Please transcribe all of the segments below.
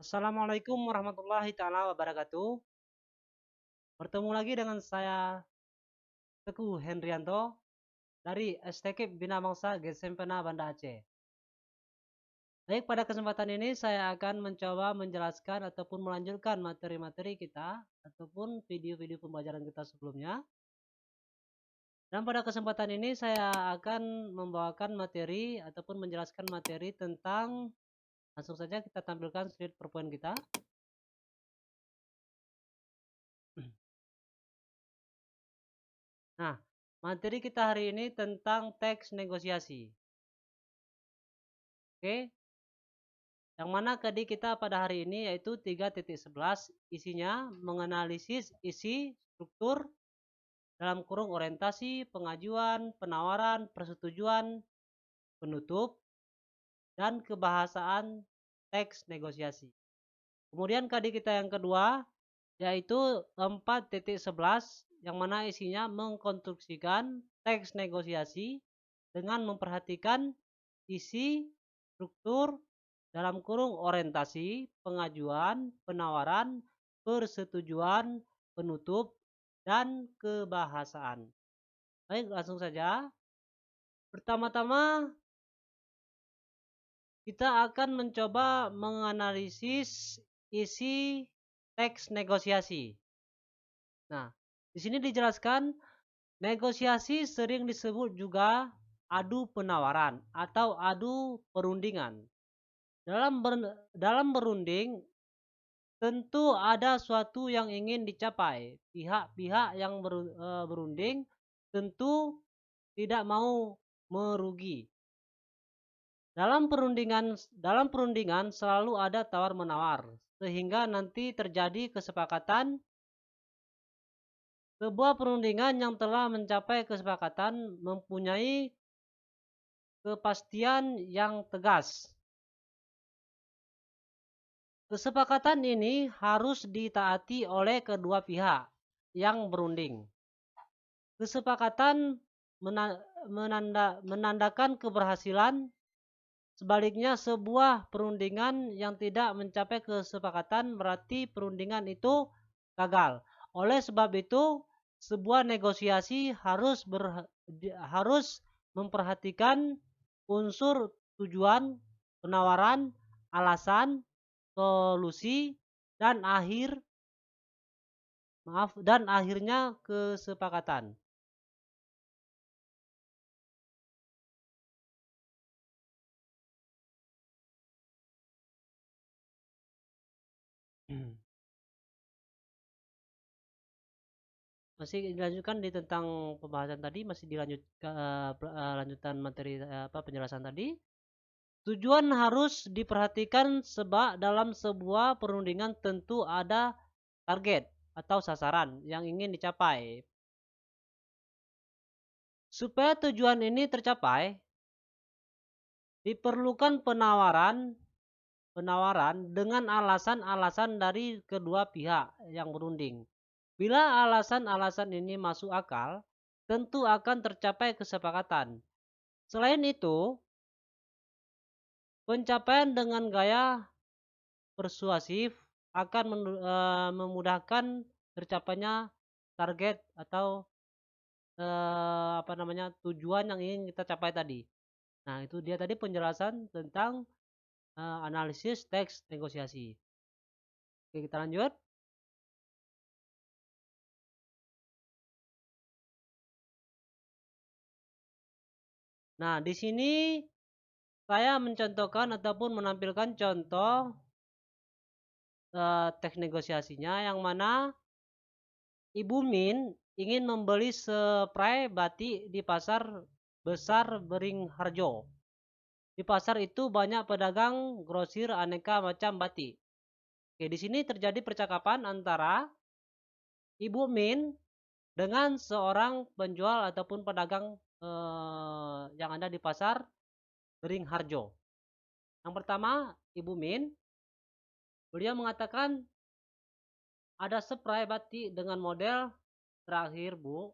Assalamualaikum warahmatullahi taala wabarakatuh. Bertemu lagi dengan saya Teguh Hendrianto dari STK Bina Bangsa Gesempena Banda Aceh. Baik, pada kesempatan ini saya akan mencoba menjelaskan ataupun melanjutkan materi-materi kita ataupun video-video pembelajaran kita sebelumnya. Dan pada kesempatan ini saya akan membawakan materi ataupun menjelaskan materi tentang, langsung saja kita tampilkan slide PowerPoint kita. Nah, materi kita hari ini tentang teks negosiasi. Oke, yang mana tadi kita pada hari ini yaitu 3.11, isinya menganalisis isi, struktur, dalam kurung orientasi, pengajuan, penawaran, persetujuan, penutup, dan kebahasaan teks negosiasi. Kemudian tadi kita yang kedua yaitu 4.11, yang mana isinya mengkonstruksikan teks negosiasi dengan memperhatikan isi, struktur, dalam kurung orientasi, pengajuan, penawaran, persetujuan, penutup, dan kebahasaan. Baik, langsung saja. Pertama-tama kita akan mencoba menganalisis isi teks negosiasi. Nah, di sini dijelaskan negosiasi sering disebut juga adu penawaran atau adu perundingan. Dalam berunding, tentu ada suatu yang ingin dicapai. Pihak-pihak yang berunding tentu tidak mau merugi. Dalam perundingan selalu ada tawar-menawar, sehingga nanti terjadi kesepakatan. Sebuah perundingan yang telah mencapai kesepakatan mempunyai kepastian yang tegas. Kesepakatan ini harus ditaati oleh kedua pihak yang berunding. Kesepakatan menandakan keberhasilan. Sebaliknya, sebuah perundingan yang tidak mencapai kesepakatan berarti perundingan itu gagal. Oleh sebab itu, sebuah negosiasi harus memperhatikan unsur tujuan, penawaran, alasan, solusi, dan akhirnya kesepakatan. Masih dilanjutkan di tentang pembahasan tadi, masih lanjutan materi penjelasan tadi. Tujuan harus diperhatikan sebab dalam sebuah perundingan tentu ada target atau sasaran yang ingin dicapai. Supaya tujuan ini tercapai, diperlukan penawaran dengan alasan-alasan dari kedua pihak yang berunding. Bila alasan-alasan ini masuk akal, tentu akan tercapai kesepakatan. Selain itu, pencapaian dengan gaya persuasif akan memudahkan tercapainya target atau tujuan yang ingin kita capai tadi. Nah, itu dia tadi penjelasan tentang analisis teks negosiasi. Oke, kita lanjut. Nah, di sini saya mencontohkan ataupun menampilkan contoh teks negosiasinya, yang mana Ibu Min ingin membeli spray batik di pasar besar Beringharjo. Di pasar itu banyak pedagang grosir aneka macam batik. Oke, di sini terjadi percakapan antara Ibu Min dengan seorang penjual ataupun pedagang yang ada di pasar Beringharjo. Yang pertama, Ibu Min, beliau mengatakan, ada spray batik dengan model terakhir, Bu.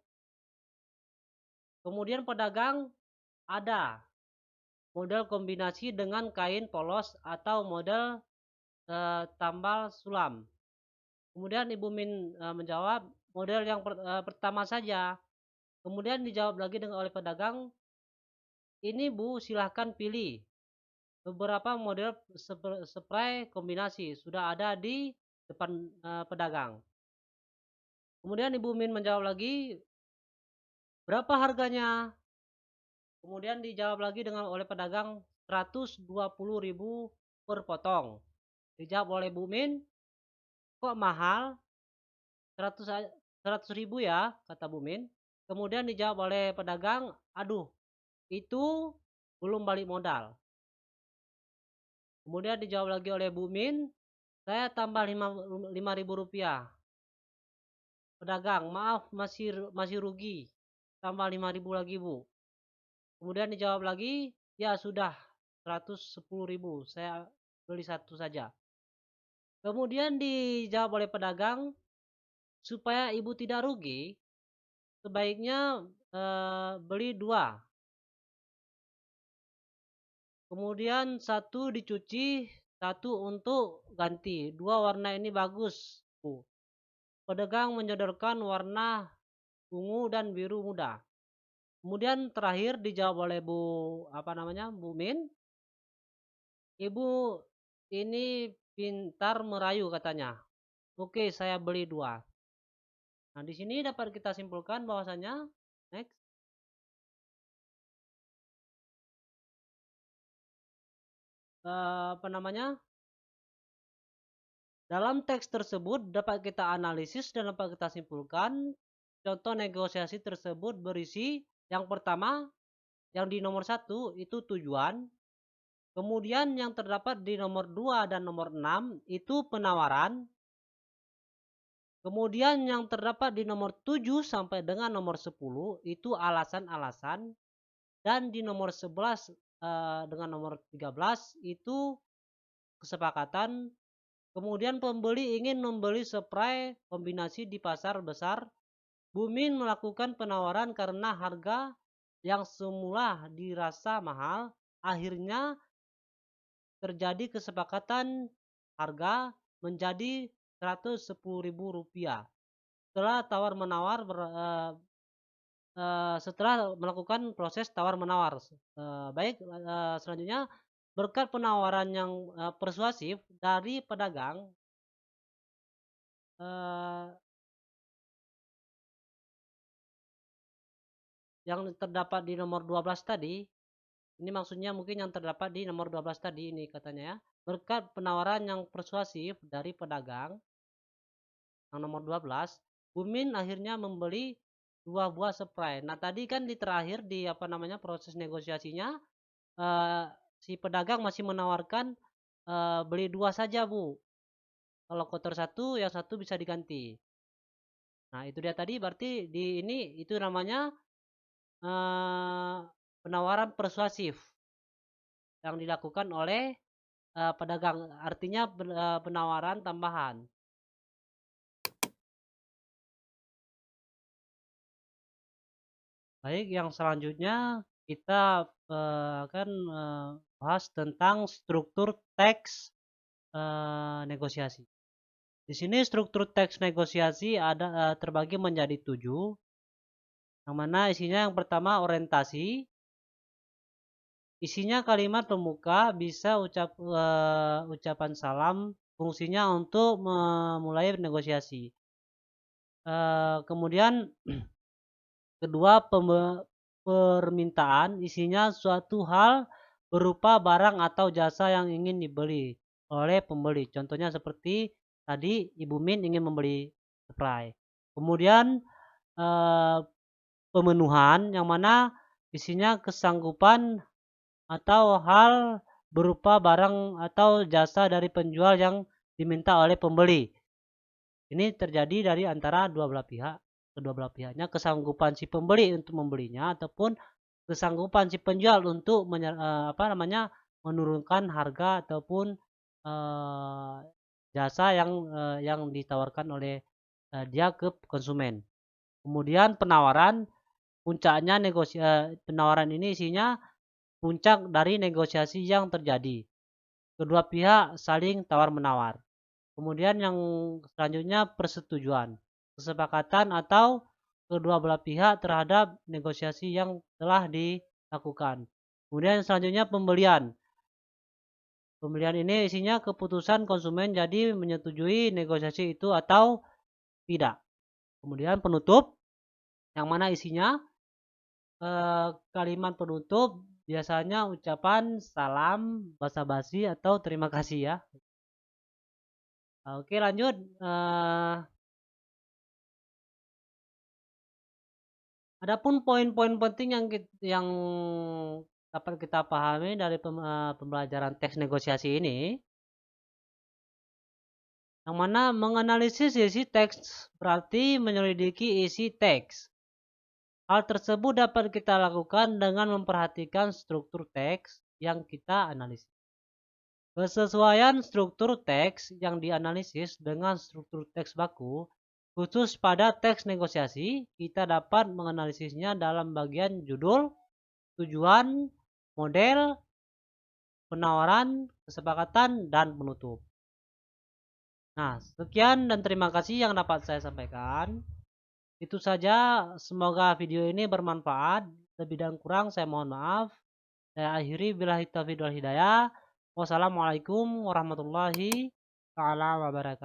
Kemudian pedagang, ada model kombinasi dengan kain polos atau model tambal sulam. Kemudian Ibu Min menjawab model yang pertama saja. Kemudian dijawab lagi oleh pedagang, ini Bu silahkan pilih. Beberapa model spray kombinasi sudah ada di depan pedagang. Kemudian Ibu Min menjawab lagi, berapa harganya? Kemudian dijawab lagi oleh pedagang 120.000 per potong. Dijawab oleh Bu Min, kok mahal? 100.000 ya, kata Bu Min. Kemudian dijawab oleh pedagang, aduh, itu belum balik modal. Kemudian dijawab lagi oleh Bu Min, saya tambah 5.000 rupiah. Pedagang, maaf masih rugi, tambah 5.000 lagi Bu. Kemudian dijawab lagi, ya sudah 110.000, saya beli satu saja. Kemudian dijawab oleh pedagang, supaya ibu tidak rugi, sebaiknya beli 2. Kemudian 1 dicuci, 1 untuk ganti. 2 warna ini bagus, Bu. Pedagang menyodorkan warna ungu dan biru muda. Kemudian terakhir dijawab oleh Bu Min. Ibu ini pintar merayu katanya. Oke, saya beli 2. Nah, di sini dapat kita simpulkan bahwasanya next. Dalam teks tersebut dapat kita analisis dan dapat kita simpulkan contoh negosiasi tersebut berisi yang pertama, yang di nomor 1 itu tujuan. Kemudian yang terdapat di nomor 2 dan nomor 6 itu penawaran. Kemudian yang terdapat di nomor 7 sampai dengan nomor 10 itu alasan-alasan. Dan di nomor 11 dengan nomor 13 itu kesepakatan. Kemudian pembeli ingin membeli spray kombinasi di pasar besar. Bu Min melakukan penawaran karena harga yang semula dirasa mahal akhirnya terjadi kesepakatan harga menjadi 110.000 rupiah. Setelah setelah melakukan proses tawar-menawar. Baik, selanjutnya berkat penawaran yang persuasif dari pedagang, yang terdapat di nomor 12 tadi, ini maksudnya mungkin yang terdapat di nomor 12 tadi ini katanya ya. Berkat penawaran yang persuasif dari pedagang, yang nomor 12, Bu Min akhirnya membeli 2 buah spray. Nah, tadi kan di terakhir di proses negosiasinya, si pedagang masih menawarkan beli 2 saja Bu. Kalau kotor 1, yang 1 bisa diganti. Nah, itu dia tadi berarti di ini itu namanya penawaran persuasif yang dilakukan oleh pedagang. Artinya penawaran tambahan. Baik, yang selanjutnya kita akan bahas tentang struktur teks negosiasi. Di sini struktur teks negosiasi ada terbagi menjadi 7, yang mana isinya yang pertama orientasi. Isinya kalimat pembuka, bisa ucapan salam, fungsinya untuk memulai negosiasi. Kemudian kedua, permintaan, isinya suatu hal berupa barang atau jasa yang ingin dibeli oleh pembeli. Contohnya seperti tadi Ibu Min ingin membeli spray. Kemudian pemenuhan, yang mana isinya kesanggupan atau hal berupa barang atau jasa dari penjual yang diminta oleh pembeli. Ini terjadi dari antara kedua belah pihaknya, kesanggupan si pembeli untuk membelinya ataupun kesanggupan si penjual untuk menurunkan harga ataupun jasa yang ditawarkan oleh dia ke konsumen. Kemudian penawaran, puncaknya penawaran ini isinya puncak dari negosiasi yang terjadi. kedua pihak saling tawar-menawar. Kemudian yang selanjutnya persetujuan, kesepakatan atau kedua belah pihak terhadap negosiasi yang telah dilakukan. Kemudian selanjutnya pembelian. Pembelian ini isinya keputusan konsumen jadi menyetujui negosiasi itu atau tidak. Kemudian penutup, yang mana isinya kalimat penutup biasanya ucapan salam, basa-basi atau terima kasih ya. Oke lanjut. Adapun poin-poin penting yang dapat kita pahami dari pembelajaran teks negosiasi ini, yang mana menganalisis isi teks berarti menyelidiki isi teks. Hal tersebut dapat kita lakukan dengan memperhatikan struktur teks yang kita analisis. Kesesuaian struktur teks yang dianalisis dengan struktur teks baku, khusus pada teks negosiasi, kita dapat menganalisisnya dalam bagian judul, tujuan, model, penawaran, kesepakatan, dan penutup. Nah, sekian dan terima kasih yang dapat saya sampaikan. Itu saja, semoga video ini bermanfaat. Lebih dan kurang saya mohon maaf. Saya akhiri billahi taufiq wal hidayah. Wassalamualaikum warahmatullahi wabarakatuh.